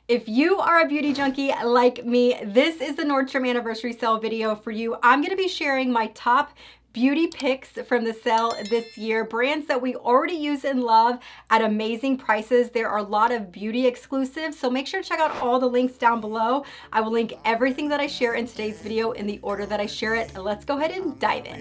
If you are a beauty junkie like me, this is the Nordstrom anniversary sale video for you. I'm gonna be sharing my top beauty picks from the sale this year, brands that we already use and love at amazing prices. There are a lot of beauty exclusives, so make sure to check out all the links down below. I will link everything that I share in today's video in the order that I share it. And let's go ahead and dive in.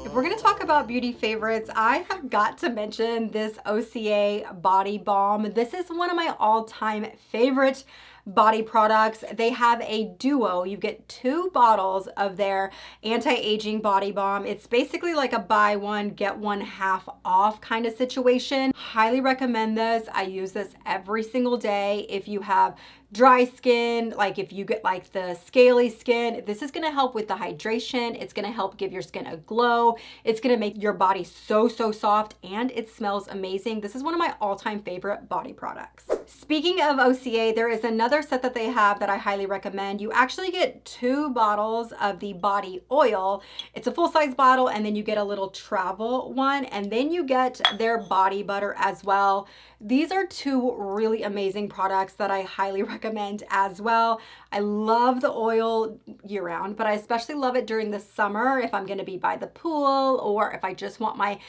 If we're gonna talk about beauty favorites, I have got to mention this Osea body balm. This is one of my all-time favorite body products. They have a duo. You get 2 bottles of their anti-aging body balm. It's basically like a buy one, get one half off kind of situation. Highly recommend this. I use this every single day. If you have dry skin, like if you get like the scaly skin, this is gonna help with the hydration. It's gonna help give your skin a glow. It's gonna make your body so soft, and it smells amazing. This is one of my all-time favorite body products. Speaking of Osea, there is another set that they have that I highly recommend. You actually get 2 bottles of the body oil. It's a full-size bottle, and then you get a little travel one, and then you get their body butter as well. These are 2 really amazing products that I highly recommend as well. I love the oil year round, but I especially love it during the summer if I'm gonna be by the pool, or if I just want my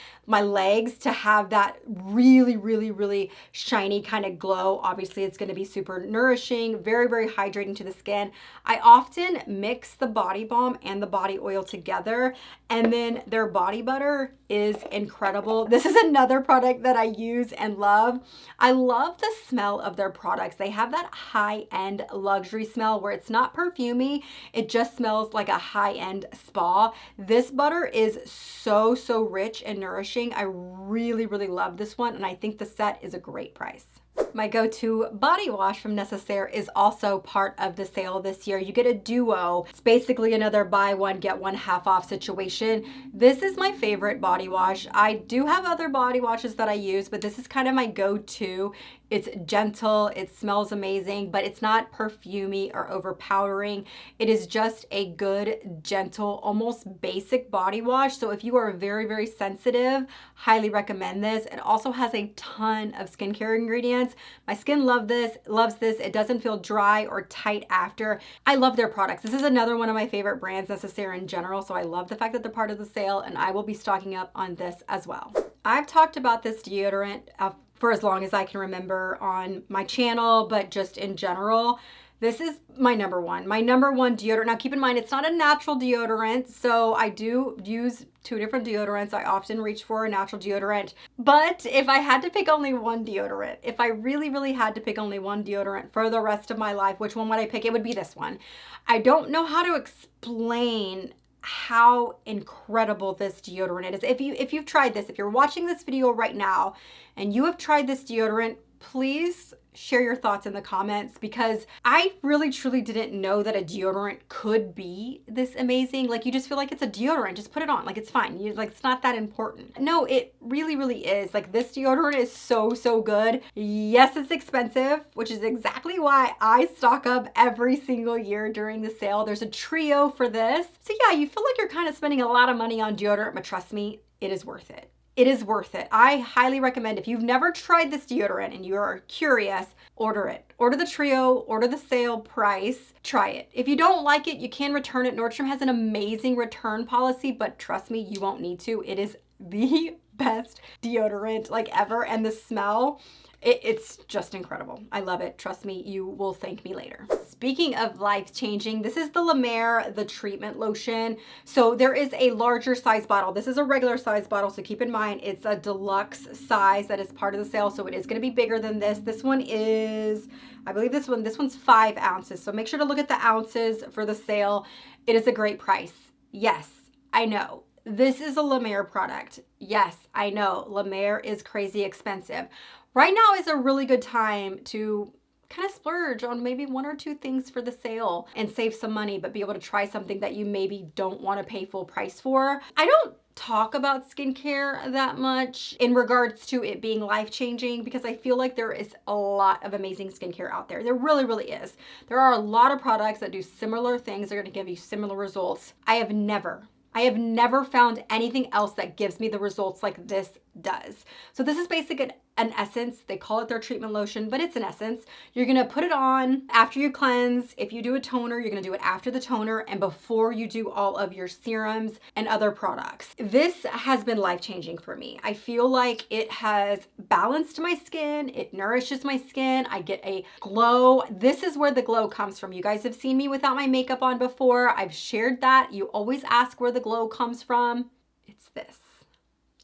legs to have that really shiny kind of glow. Obviously, it's gonna be super nourishing, very hydrating to the skin. I often mix the body balm and the body oil together, and then their body butter is incredible. This is another product that I use and love. I love the smell of their products. They have that high-end luxury smell where it's not perfumey. It just smells like a high-end spa. This butter is so rich and nourishing. I really love this one, and I think the set is a great price. My go-to body wash from Necessaire is also part of the sale this year. You get a duo. It's basically another buy one, get one half off situation. This is my favorite body wash. I do have other body washes that I use, but this is kind of my go-to. It's gentle, it smells amazing, but it's not perfumey or overpowering. It is just a good, gentle, almost basic body wash. So if you are very sensitive, highly recommend this. It also has a ton of skincare ingredients. My skin loves this. It doesn't feel dry or tight after. I love their products. This is another one of my favorite brands, Necessaire in general. So I love the fact that they're part of the sale, and I will be stocking up on this as well. I've talked about this deodorant for as long as I can remember on my channel, but just in general, this is my number one deodorant. Now keep in mind, it's not a natural deodorant, so I do use 2 different deodorants. I often reach for a natural deodorant, but if I had to pick only one deodorant, if I really had to pick only one deodorant for the rest of my life, which one would I pick? It would be this one. I don't know how to explain how incredible this deodorant is. If you've tried this, if you're watching this video right now and you have tried this deodorant, please share your thoughts in the comments, because I really truly didn't know that a deodorant could be this amazing. Like, you just feel like it's a deodorant, just put it on, like it's fine. It's not that important. No, it really is. Like, this deodorant is so good. Yes, it's expensive, which is exactly why I stock up every single year during the sale. There's a trio for this. So yeah, you feel like you're kind of spending a lot of money on deodorant, but trust me, it is worth it. It is worth it. I highly recommend, if you've never tried this deodorant and you are curious, order it. Order the trio, order the sale price, try it. If you don't like it, you can return it. Nordstrom has an amazing return policy, but trust me, you won't need to. It is the best deodorant like ever, and the smell, it's just incredible. I love it. Trust me, you will thank me later. Speaking of life-changing, this is the La Mer, the treatment lotion. So there is a larger size bottle. This is a regular size bottle, so keep in mind it's a deluxe size that is part of the sale, so it is gonna be bigger than this. This one is, I believe this one's 5 ounces, so make sure to look at the ounces for the sale. It is a great price. Yes, I know. This is a La Mer product. Yes, I know, La Mer is crazy expensive. Right now is a really good time to kind of splurge on maybe 1 or 2 things for the sale and save some money, but be able to try something that you maybe don't want to pay full price for. I don't talk about skincare that much in regards to it being life-changing, because I feel like there is a lot of amazing skincare out there. There really is. There are a lot of products that do similar things. They're going to give you similar results. I have never I have never found anything else that gives me the results like this does. So this is basically an essence. They call it their treatment lotion, but it's an essence. You're gonna put it on after you cleanse. If you do a toner, you're gonna do it after the toner and before you do all of your serums and other products. This has been life-changing for me. I feel like it has balanced my skin. It nourishes my skin. I get a glow. This is where the glow comes from. You guys have seen me without my makeup on before. I've shared that. You always ask where the glow comes from. It's this.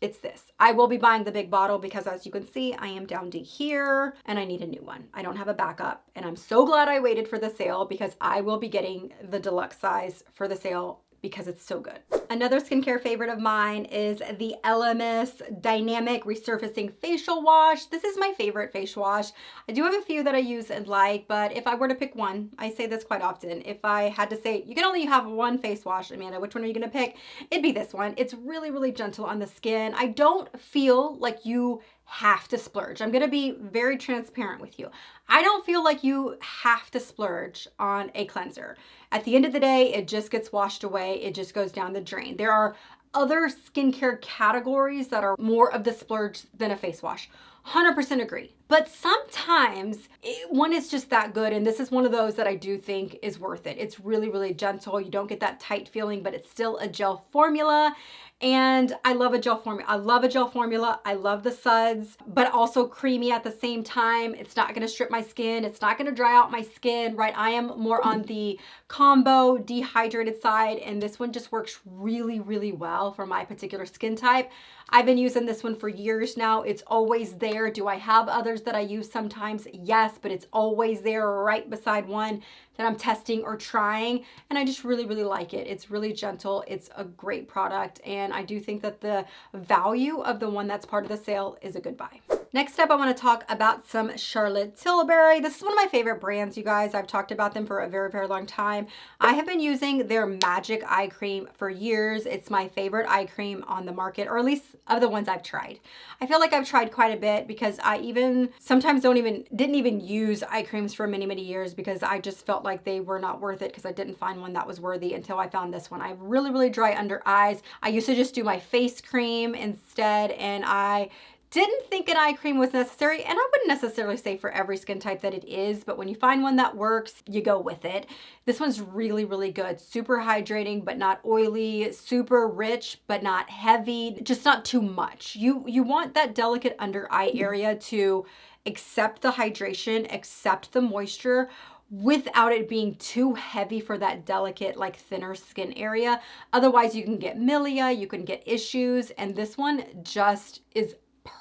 It's this. I will be buying the big bottle because as you can see, I am down to here and I need a new one. I don't have a backup and I'm so glad I waited for the sale because I will be getting the deluxe size for the sale because it's so good. Another skincare favorite of mine is the LMS Dynamic Resurfacing Facial Wash. This is my favorite face wash. I do have a few that I use and like, but if I were to pick one, I say this quite often. If I had to say, you can only have one face wash, Amanda, which one are you gonna pick? It'd be this one. It's really, really gentle on the skin. I don't feel like you have to splurge. I'm gonna be very transparent with you. I don't feel like you have to splurge on a cleanser. At the end of the day, it just gets washed away. It just goes down the drain. There are other skincare categories that are more of the splurge than a face wash. 100% agree. But sometimes one is just that good. And this is one of those that I do think is worth it. It's really, really gentle. You don't get that tight feeling, but it's still a gel formula. And I love a gel formula. I love a gel formula. I love the suds, but also creamy at the same time. It's not gonna strip my skin. It's not gonna dry out my skin, right? I am more on the combo dehydrated side, and this one just works really, really well for my particular skin type. I've been using this one for years now. It's always there. Do I have others that I use sometimes? Yes, but it's always there right beside one that I'm testing or trying. And I just really, really like it. It's really gentle. It's a great product. And I do think that the value of the one that's part of the sale is a good buy. Next up, I want to talk about some Charlotte Tilbury. This is one of my favorite brands, you guys. I've talked about them for a very, very long time. I have been using their Magic Eye Cream for years. It's my favorite eye cream on the market, or at least of the ones I've tried. I feel like I've tried quite a bit because I even sometimes didn't even use eye creams for many, many years because I just felt like they were not worth it because I didn't find one that was worthy until I found this one. I have really, really dry under eyes. I used to just do my face cream instead, and I didn't think an eye cream was necessary, and I wouldn't necessarily say for every skin type that it is, but when you find one that works, you go with it. This one's really, really good. Super hydrating, but not oily. Super rich, but not heavy. Just not too much. You want that delicate under eye area to accept the hydration, accept the moisture, without it being too heavy for that delicate, like thinner skin area. Otherwise, you can get milia, you can get issues, and this one just is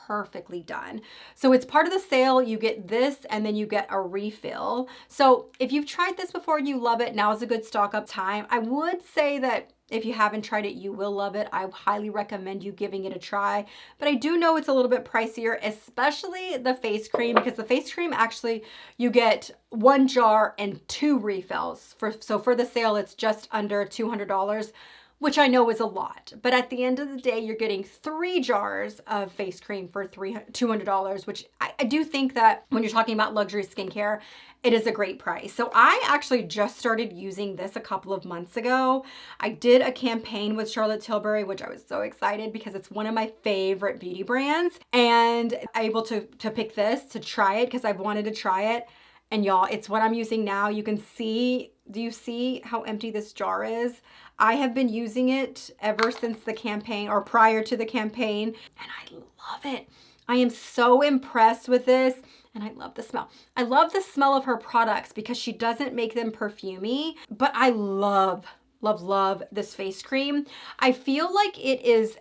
perfectly done. So it's part of the sale. You get this and then you get a refill. So if you've tried this before and you love it, now is a good stock up time. I would say that if you haven't tried it, you will love it. I highly recommend you giving it a try. But I do know it's a little bit pricier, especially the face cream, because the face cream actually, you get 1 jar and 2 refills. So for the sale, it's just under $200. Which I know is a lot, but at the end of the day, you're getting 3 jars of face cream for $200, which I do think that when you're talking about luxury skincare, it is a great price. So I actually just started using this a couple of months ago. I did a campaign with Charlotte Tilbury, which I was so excited because it's one of my favorite beauty brands, and I'm able to pick this to try it because I've wanted to try it. And y'all, it's what I'm using now. You can see, do you see how empty this jar is? I have been using it ever since the campaign or prior to the campaign, and I love it. I am so impressed with this, and I love the smell. I love the smell of her products because she doesn't make them perfumey, but I love, love, love this face cream. I feel like it is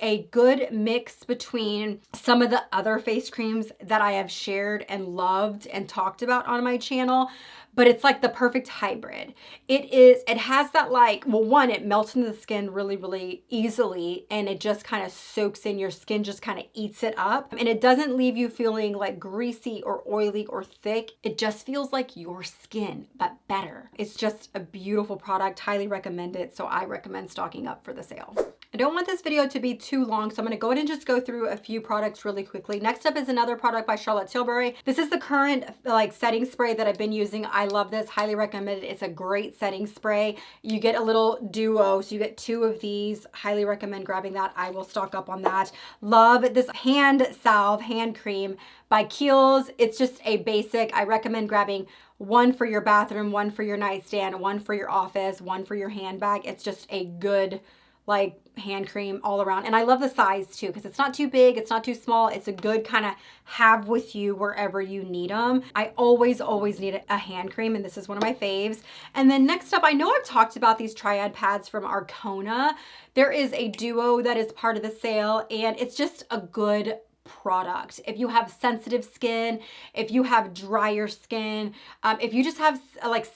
a good mix between some of the other face creams that I have shared and loved and talked about on my channel, but it's like the perfect hybrid. It has that, like, well, one, it melts into the skin really, really easily, and it just kind of soaks in your skin, just kind of eats it up. And it doesn't leave you feeling like greasy or oily or thick. It just feels like your skin, but better. It's just a beautiful product. Highly recommend it. So I recommend stocking up for the sale. I don't want this video to be too long, so I'm gonna go ahead and just go through a few products really quickly. Next up is another product by Charlotte Tilbury. This is the current setting spray that I've been using. I love this, highly recommend it. It's a great setting spray. You get a little duo, so you get 2 of these. Highly recommend grabbing that. I will stock up on that. Love this hand salve, hand cream by Kiehl's. It's just a basic. I recommend grabbing 1 for your bathroom, 1 for your nightstand, 1 for your office, 1 for your handbag. It's just a good hand cream all around. And I love the size too, because it's not too big, it's not too small. It's a good kind of have with you wherever you need them. I always need a hand cream, and this is one of my faves. And then next up, I know I've talked about these triad pads from Arcona. There is a duo that is part of the sale, and it's just a good product. If you have sensitive skin, if you have drier skin, if you just have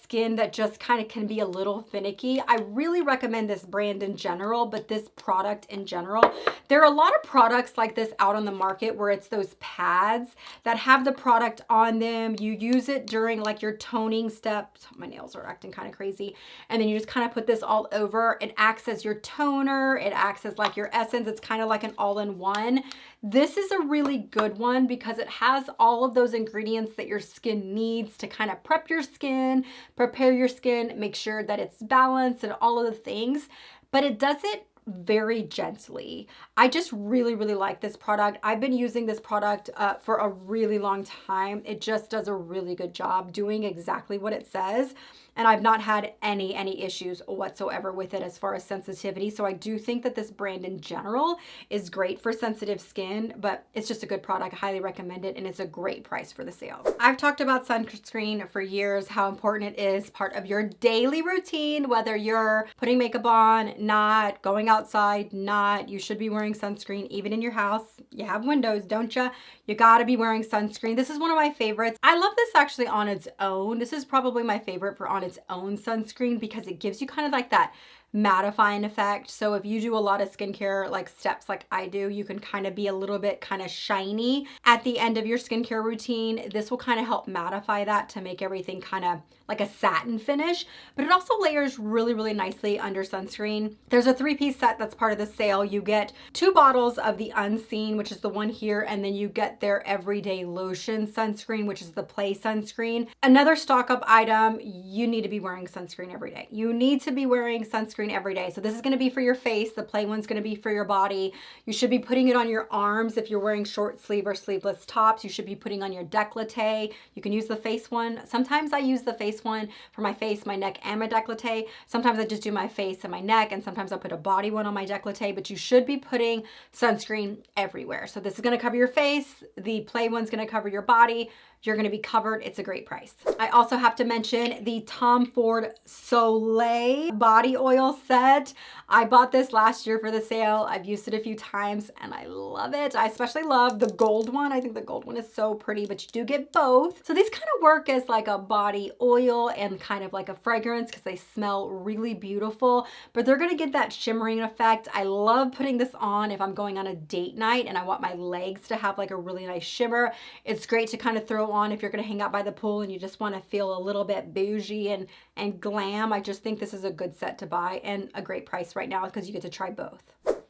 skin that just kind of can be a little finicky, I really recommend this brand in general, but this product in general. There are a lot of products like this out on the market where it's those pads that have the product on them. You use it during your toning steps. My nails are acting kind of crazy. And then you just kind of put this all over. It acts as your toner. It acts as your essence. It's kind of like an all-in-one. This is a really good one because it has all of those ingredients that your skin needs to kind of prep your skin, prepare your skin, make sure that it's balanced and all of the things, but it does it very gently. I just really like this product. I've been using this product for a really long time. It just does a really good job doing exactly what it says. And I've not had any issues whatsoever with it as far as sensitivity. So I do think that this brand in general is great for sensitive skin, but it's just a good product. I highly recommend it, and it's a great price for the sale. I've talked about sunscreen for years, how important it is part of your daily routine, whether you're putting makeup on, not, going outside, not, you should be wearing sunscreen even in your house. You have windows, don't you? You gotta be wearing sunscreen. This is one of my favorites. I love this actually on its own. This is probably my favorite for on its own sunscreen because it gives you kind of that mattifying effect. So if you do a lot of skincare steps like I do, you can kind of be a little bit kind of shiny at the end of your skincare routine. This will kind of help mattify that to make everything kind of like a satin finish, but it also layers really nicely under sunscreen. There's a 3-piece set that's part of the sale. You get 2 bottles of the Unseen, which is the one here, and then you get their Everyday Lotion sunscreen, which is the Play sunscreen. Another stock up item, you need to be wearing sunscreen every day. You need to be wearing sunscreen every day. So this is gonna be for your face. The Play one's gonna be for your body. You should be putting it on your arms if you're wearing short sleeve or sleeveless tops. You should be putting on your décolleté. You can use the face one. Sometimes I use the face one for my face, my neck, and my décolleté. Sometimes I just do my face and my neck, and sometimes I'll put a body one on my décolleté, but you should be putting sunscreen everywhere. So this is gonna cover your face. The Play one's gonna cover your body. You're gonna be covered. It's a great price. I also have to mention the Tom Ford Soleil body oil set. I bought this last year for the sale. I've used it a few times and I love it. I especially love the gold one. I think the gold one is so pretty, but you do get both. So these kind of work as like a body oil and kind of like a fragrance because they smell really beautiful, but they're gonna get that shimmering effect. I love putting this on if I'm going on a date night and I want my legs to have like a really nice shimmer. It's great to kind of throw on if you're going to hang out by the pool and you just want to feel a little bit bougie and glam. I just think this is a good set to buy and a great price right now because you get to try both.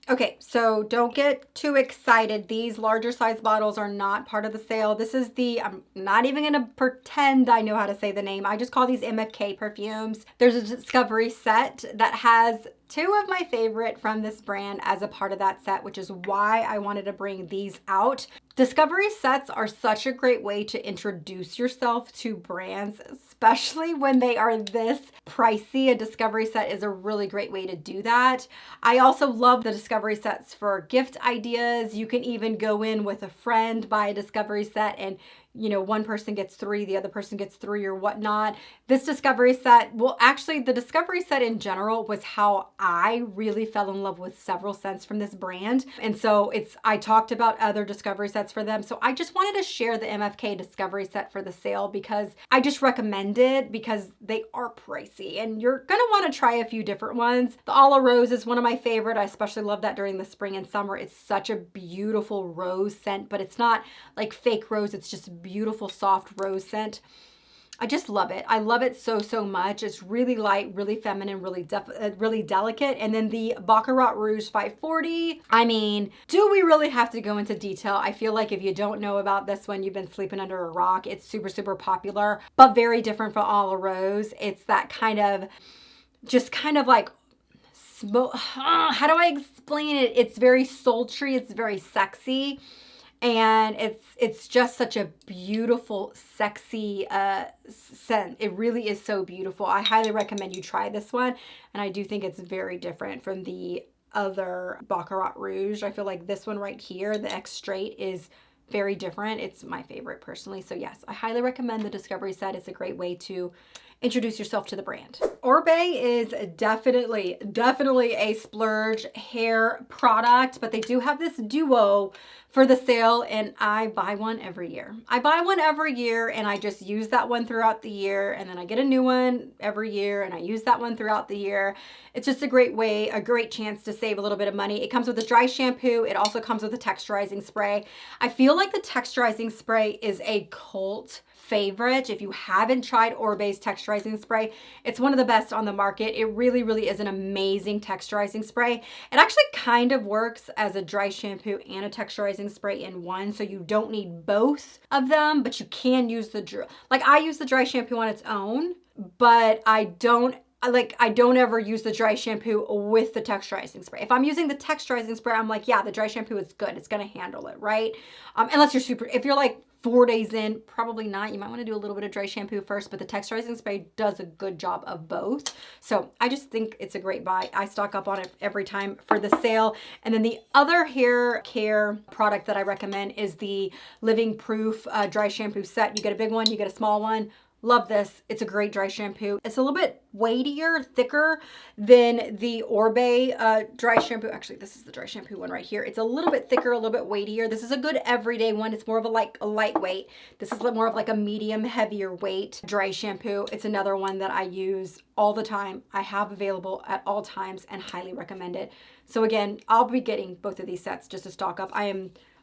Okay, so don't get too excited. These larger size bottles are not part of the sale. This is the, I'm not even gonna pretend I know how to say the name. I just call these MFK perfumes. There's a Discovery set that has 2 of my favorite from this brand as a part of that set, which is why I wanted to bring these out. Discovery sets are such a great way to introduce yourself to brands, especially when they are this pricey. A Discovery set is a really great way to do that. I also love the Discovery sets for gift ideas. You can even go in with a friend, buy a Discovery set, and you know, one person gets 3, the other person gets 3 or whatnot. This Discovery set, well, actually the Discovery set in general was how I really fell in love with several scents from this brand. And so I talked about other Discovery sets for them. So I just wanted to share the MFK Discovery set for the sale because I just recommend it because they are pricey and you're gonna wanna try a few different ones. The Olive Rose is one of my favorite. I especially love that during the spring and summer. It's such a beautiful rose scent, but it's not like fake rose. It's just beautiful soft rose scent. I just love it. I love it so, so much. It's really light, really feminine, really delicate. And then the Baccarat Rouge 540. I mean, do we really have to go into detail? I feel like if you don't know about this one, you've been sleeping under a rock. It's super, super popular, but very different from A La Rose. It's that kind of, just kind of like smoke. How do I explain it? It's very sultry. It's very sexy. And it's just such a beautiful, sexy scent. It really is so beautiful. I highly recommend you try this one. And I do think it's very different from the other Baccarat Rouge. I feel like this one right here, the X Straight, is very different. It's my favorite personally. So yes, I highly recommend the Discovery set. It's a great way to introduce yourself to the brand. Oribe is definitely a splurge hair product, but they do have this duo for the sale, and I buy one every year. I buy one every year, and I just use that one throughout the year, and then I get a new one every year, and I use that one throughout the year. It's just a great way, a great chance to save a little bit of money. It comes with a dry shampoo. It also comes with a texturizing spray. I feel like the texturizing spray is a cult favorite. If you haven't tried Oribe's texturizing spray, it's one of the best on the market. It really, really is an amazing texturizing spray. It actually kind of works as a dry shampoo and a texturizing spray in one, so you don't need both of them, but you can use I use the dry shampoo on its own, but I don't ever use the dry shampoo with the texturizing spray. If I'm using the texturizing spray, I'm like, yeah, the dry shampoo is good. It's going to handle it, right? Unless if you're like 4 days in, probably not. You might want to do a little bit of dry shampoo first, but the texturizing spray does a good job of both. So I just think it's a great buy. I stock up on it every time for the sale. And then the other hair care product that I recommend is the Living Proof dry shampoo set. You get a big one, you get a small one. Love this. It's a great dry shampoo. It's a little bit weightier, thicker than the Oribe dry shampoo. Actually, this is the dry shampoo one right here. It's a little bit thicker, a little bit weightier. This is a good everyday one. It's more of a lightweight. This is more of like a medium, heavier weight dry shampoo. It's another one that I use all the time. I have available at all times and highly recommend it. So again, I'll be getting both of these sets just to stock up.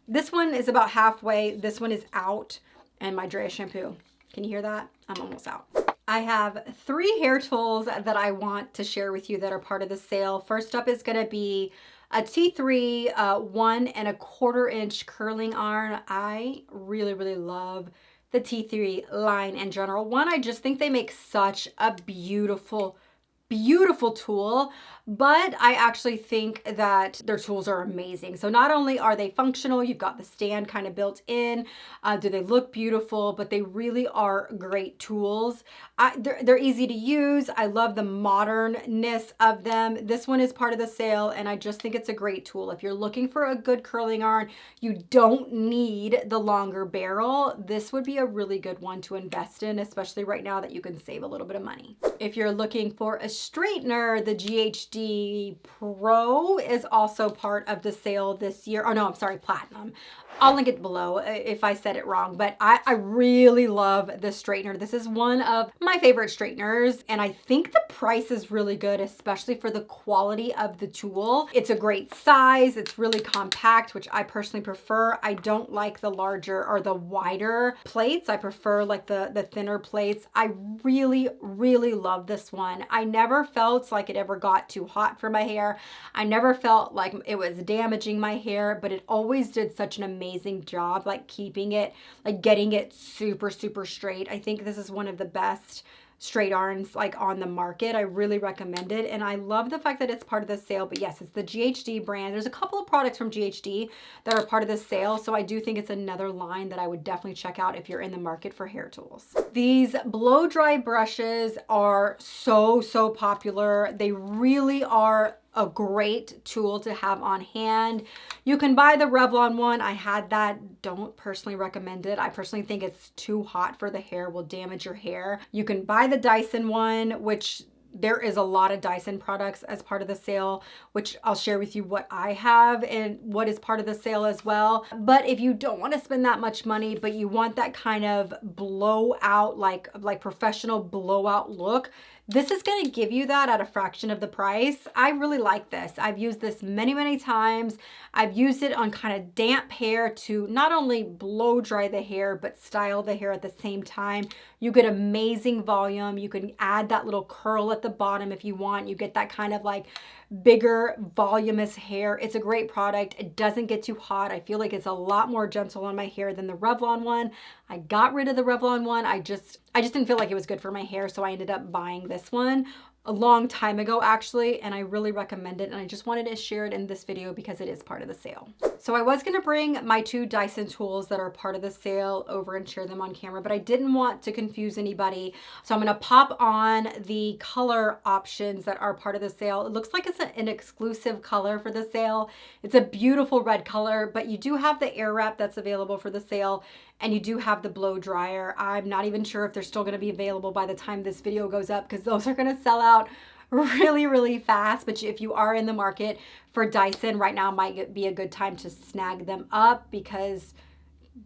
This one is about halfway. This one is out, and my dry shampoo. Can you hear that? I'm almost out. I have 3 hair tools that I want to share with you that are part of the sale. First up is going to be a T3 1 1/4 inch curling iron. I really, really love the T3 line in general. One, I just think they make such a beautiful tool, but I actually think that their tools are amazing. So not only are they functional, you've got the stand kind of built in, do they look beautiful, but they really are great tools. They're easy to use. I love the modernness of them. This one is part of the sale, and I just think it's a great tool. If you're looking for a good curling iron, you don't need the longer barrel. This would be a really good one to invest in, especially right now that you can save a little bit of money. If you're looking for a straightener, the GHD Pro is also part of the sale this year. Oh no, I'm sorry, Platinum. I'll link it below if I said it wrong, but I really love this straightener. This is one of my favorite straighteners, and I think the price is really good, especially for the quality of the tool. It's a great size. It's really compact, which I personally prefer. I don't like the larger or the wider plates. I prefer like the thinner plates. I really, really love this one. I never felt like it ever got too hot for my hair. I never felt like it was damaging my hair, but it always did such an amazing job, like keeping it, like getting it super, super straight. I think this is one of the best straight irons like on the market. I really recommend it, and I love the fact that it's part of the sale. But yes, it's the GHD brand. There's a couple of products from GHD that are part of the sale, so I do think it's another line that I would definitely check out if you're in the market for hair tools. These blow dry brushes are so popular. They really are a great tool to have on hand. You can buy the Revlon one. I had that. Don't personally recommend it. I personally think it's too hot for the hair, will damage your hair. You can buy the Dyson one, which there is a lot of Dyson products as part of the sale, which I'll share with you what I have and what is part of the sale as well. But if you don't want to spend that much money, but you want that kind of blowout, like professional blowout look, This is going to give you that at a fraction of the price. I really like this. I've used this many, many times. I've used it on kind of damp hair to not only blow dry the hair, but style the hair at the same time. You get amazing volume. You can add that little curl at the bottom if you want. You get that kind of like bigger, voluminous hair. It's a great product. It doesn't get too hot. I feel like it's a lot more gentle on my hair than the Revlon one. I got rid of the Revlon one. I just didn't feel like it was good for my hair, so I ended up buying this one a long time ago actually, and I really recommend it, and I just wanted to share it in this video because it is part of the sale. So I was gonna bring my 2 Dyson tools that are part of the sale over and share them on camera, but I didn't want to confuse anybody. So I'm gonna pop on the color options that are part of the sale. It looks like it's an exclusive color for the sale. It's a beautiful red color, but you do have the air wrap that's available for the sale, and you do have the blow dryer. I'm not even sure if they're still gonna be available by the time this video goes up, because those are gonna sell out really, really fast. But if you are in the market for Dyson right now, might be a good time to snag them up because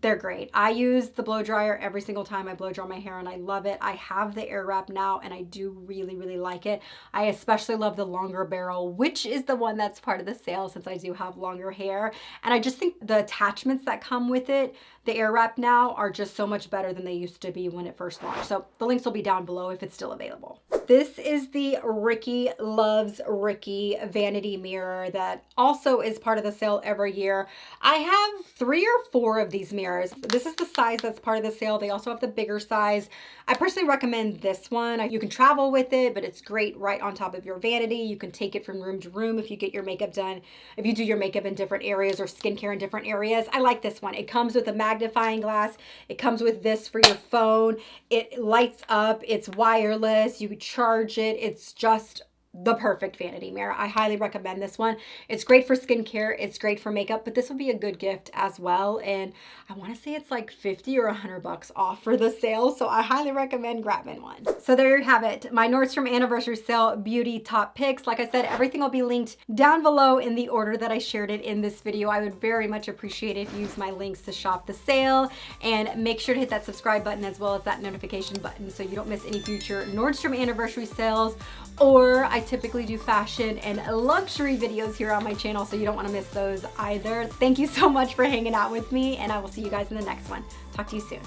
they're great. I use the blow dryer every single time I blow dry my hair, and I love it. I have the air wrap now, and I do really, really like it. I especially love the longer barrel, which is the one that's part of the sale since I do have longer hair. And I just think the attachments that come with it, the air wrap now, are just so much better than they used to be when it first launched. So the links will be down below if it's still available. This is the Ricky Loves Ricky vanity mirror that also is part of the sale every year. I have 3 or 4 of these mirrors. This is the size that's part of the sale. They also have the bigger size. I personally recommend this one. You can travel with it, but it's great right on top of your vanity. You can take it from room to room if you get your makeup done, if you do your makeup in different areas or skincare in different areas. I like this one. It comes with a magnifying glass. It comes with this for your phone. It lights up. It's wireless. You charge it. It's just the perfect vanity mirror. I highly recommend this one. It's great for skincare. It's great for makeup, but this would be a good gift as well. And I want to say it's like 50 or 100 bucks off for the sale. So I highly recommend grabbing one. So there you have it. My Nordstrom anniversary sale beauty top picks. Like I said, everything will be linked down below in the order that I shared it in this video. I would very much appreciate it if you use my links to shop the sale, and make sure to hit that subscribe button as well as that notification button so you don't miss any future Nordstrom anniversary sales. Or I typically do fashion and luxury videos here on my channel, so you don't want to miss those either. Thank you so much for hanging out with me, and I will see you guys in the next one. Talk to you soon.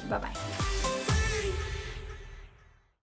Bye-bye.